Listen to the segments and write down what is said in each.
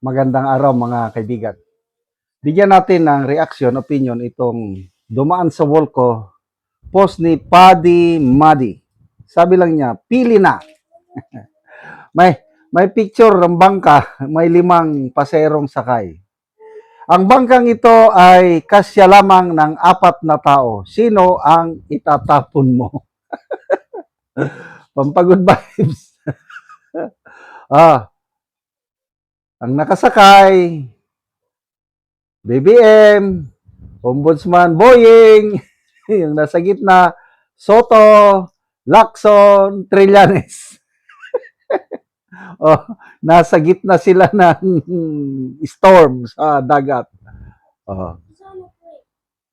Magandang araw mga kaibigan. Bigyan natin ng reaction, opinion itong dumaan sa wall ko, post ni Paddy Madi. Sabi lang niya, pili na. May picture ng bangka, may 5 paserong sakay. Ang bangkang ito ay kasya lamang ng 4 na tao. Sino ang itatapon mo? Pampagod vibes. Ang nakasakay, BBM, Ombudsman Boying, yung nasa gitna, Soto, Lacson, Trillanes. Nasa gitna sila ng storm sa dagat.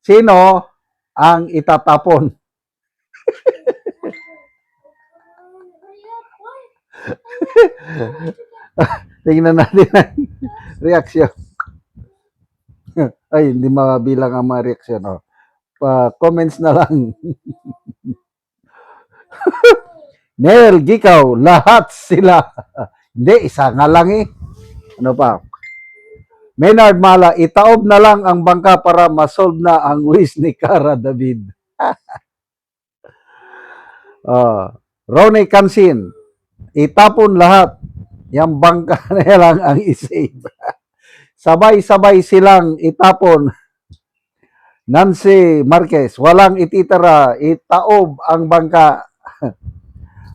Sino ang itatapon? Tingnan natin ang reaksyon. Ay, hindi mabilang ang mga reaksyon. Comments na lang. Nel, Gikaw, lahat sila. Hindi, isa nga lang eh. Ano pa? Maynard Mala, itaob na lang ang bangka para masolve na ang wish ni Cara David. Ronnie Kansin, itapon lahat. Yung bangka na lang ang isave. Sabay-sabay silang itapon. Nancy Marquez, walang ititira, itaob ang bangka.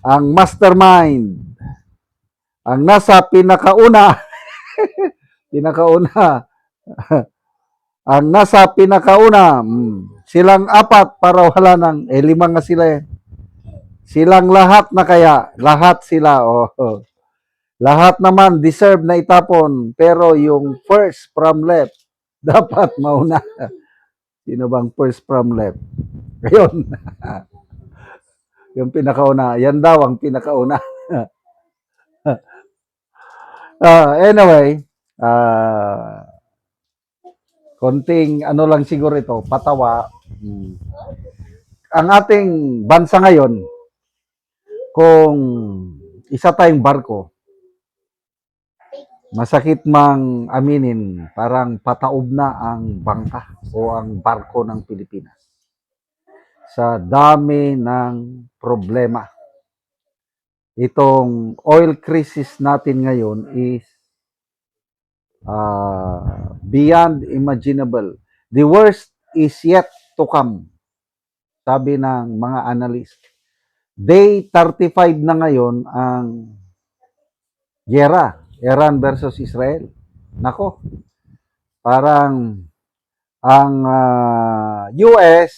Ang mastermind, ang nasa pinakauna, ang nasa pinakauna, silang 4 para wala nang, 5 nga sila eh. Silang lahat na kaya, lahat sila, lahat naman deserve na itapon, pero yung first from left, dapat mauna. Sino bang first from left? Ayun. Yung pinakauna, yan daw ang pinakauna. Anyway, konting ano lang siguro ito, patawa. Ang ating bansa ngayon, kung isa tayong barko, masakit mang aminin, parang pataob na ang bangka o ang barko ng Pilipinas. Sa dami ng problema. Itong oil crisis natin ngayon is beyond imaginable. The worst is yet to come, sabi ng mga analyst. Day 35 na ngayon ang giyera, Iran versus Israel. Nako, parang ang US,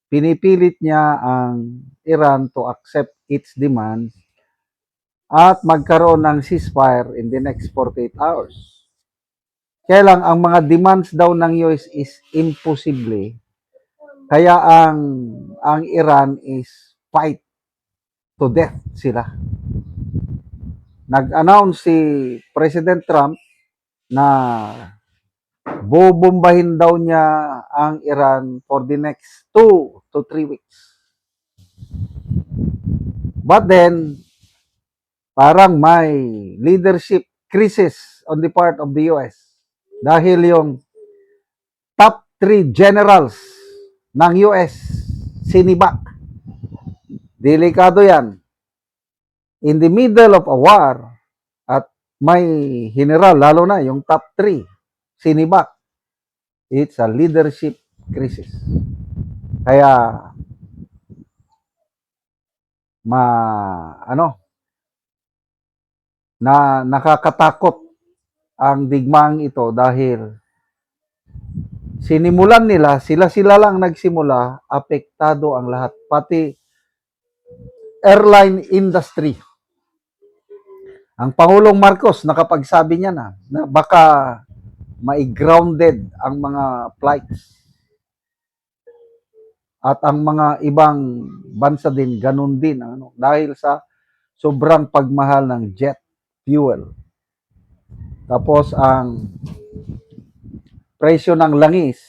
pinipilit niya ang Iran to accept its demands at magkaroon ng ceasefire in the next 48 hours. Kaya lang, ang mga demands daw ng US is imposible. Kaya ang Iran is fight to death sila. Nag-announce si President Trump na bubombahin daw niya ang Iran for the next 2 to 3 weeks. But then, parang may leadership crisis on the part of the US. Dahil yung top 3 generals ng US sinibak. Delikado yan. In the middle of a war, at may general, lalo na yung top 3, sinibak. It's a leadership crisis. Kaya, nakakatakot ang digmaang ito dahil sinimulan nila, sila lang nagsimula, apektado ang lahat, pati airline industry. Ang Pangulong Marcos nakapagsabi niya na baka mai-grounded ang mga flights. At ang mga ibang bansa din, ganun din, dahil sa sobrang pagmahal ng jet fuel. Tapos ang presyo ng langis,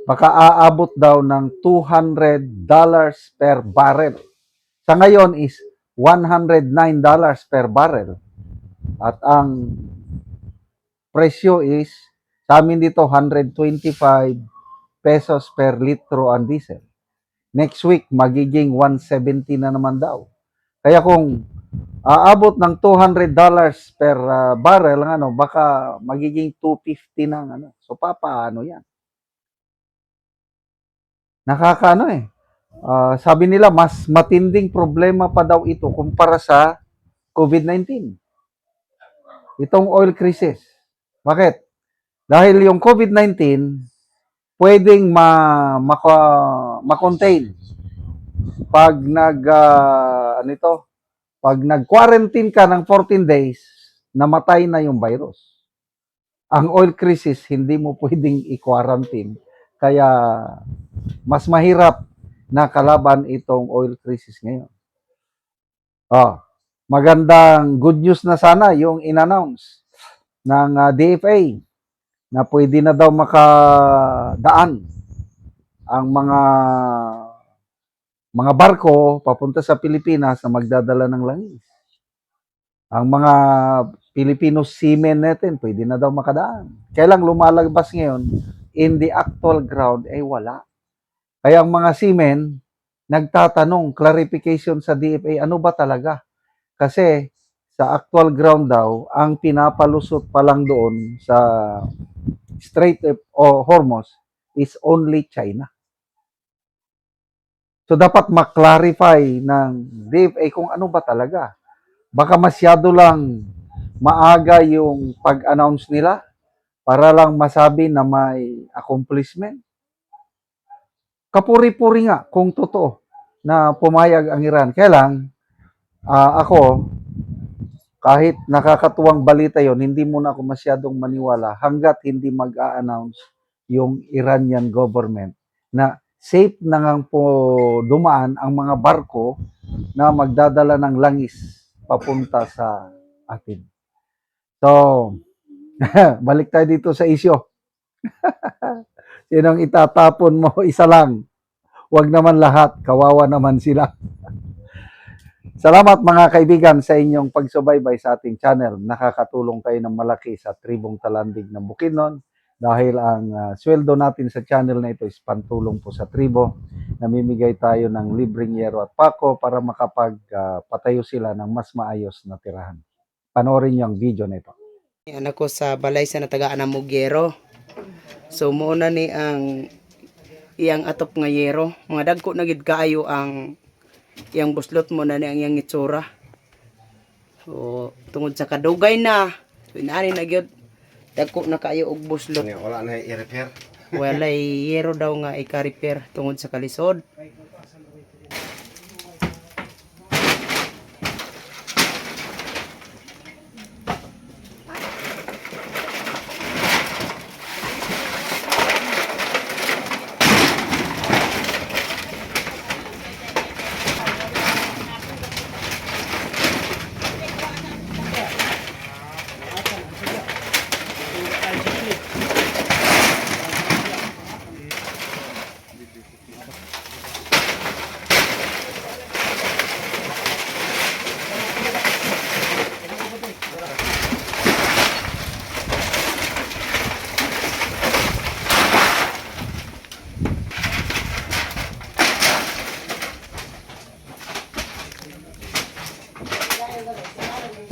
baka aabot daw ng $200 per barrel. Sa ngayon is $109 per barrel. At ang presyo is, sa amin dito, 125 pesos per litro ang diesel. Next week, magiging 170 na naman daw. Kaya kung aabot ng $200 per barrel, ano, baka magiging 250 ng ano. So, papaano yan? Nakakaano eh. Sabi nila, mas matinding problema pa daw ito kumpara sa COVID-19. Itong oil crisis. Bakit? Dahil yung COVID-19, pwedeng ma-contain pag pag nag-quarantine ka ng 14 days, namatay na yung virus. Ang oil crisis, hindi mo pwedeng i-quarantine. Kaya, mas mahirap na kalaban itong oil crisis ngayon. Magandang good news na sana yung in-announce ng DFA na pwede na daw makadaan ang mga barko papunta sa Pilipinas na magdadala ng langis. Ang mga Filipino seamen natin, pwede na daw makadaan. Kaya lang lumalabas ngayon, in the actual ground, wala. Kaya ang mga seamen, nagtatanong, clarification sa DFA, ano ba talaga? Kasi sa actual ground daw, ang pinapalusot pa lang doon sa Strait of Hormuz is only China. So, dapat maklarify ng DFA kung ano ba talaga. Baka masyado lang maaga yung pag-announce nila para lang masabi na may accomplishment. Kapuri-puri nga kung totoo na pumayag ang Iran. Kaya lang, ako, kahit nakakatuwang balita yon, hindi muna ako masyadong maniwala hanggat hindi mag-a-announce yung Iranian government na safe na nga po dumaan ang mga barko na magdadala ng langis papunta sa atin. So, balik tayo dito sa isyo. Sinong itatapon mo? Isa lang. Huwag naman lahat. Kawawa naman sila. Salamat mga kaibigan sa inyong pagsubaybay sa ating channel. Nakakatulong kayo ng malaki sa Tribong Talandig ng Bukidnon dahil ang sweldo natin sa channel na ito is pantulong po sa tribo. Namimigay tayo ng libreng yero at pako para makapagpatayo sila ng mas maayos na tirahan. Panoorin niyo ang video na ito. Anak ko sa balay sa natagaan ng Mugyero. So muna ni ang iyang atop nga yero. Mga dagko na gid kaayo ang iyang buslot mo na ni ang iyang itsura. So tungod sa kadugay na, so inaani na gyud dagko na kaayo og buslot. Wala na i-repair. Wala yero daw nga ika-repair tungod sa kalisod.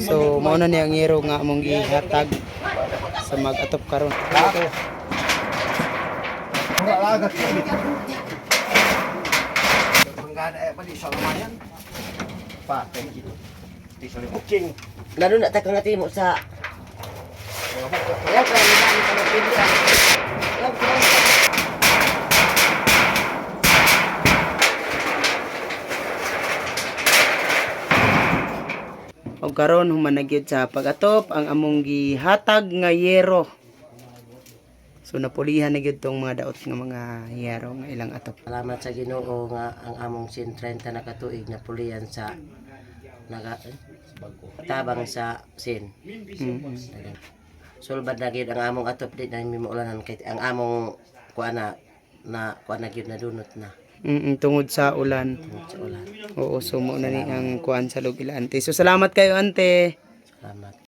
So mao na ni ang yero nga among gihatag sa mag-atop karon. Lalo na tayo nga mo sa yan, kaya naman sa magpindihan. Og karon human na gyud sa pag-atop ang among gihatag nga yero. So napulihan na gyud tong mga daot nga mga yero nga ilang atop. Salamat sa Ginoo nga ang among 130 na katuig na pulian sa tabang sa sin. Sulbad na gyud ang among atop di na mimuulanan kay ang among kuana na gyud na dunot na. Tungod sa ulan. Sa ulan. Oo, sumo na ni ang kuan sa log ila ante. So salamat kayo ante. Salamat.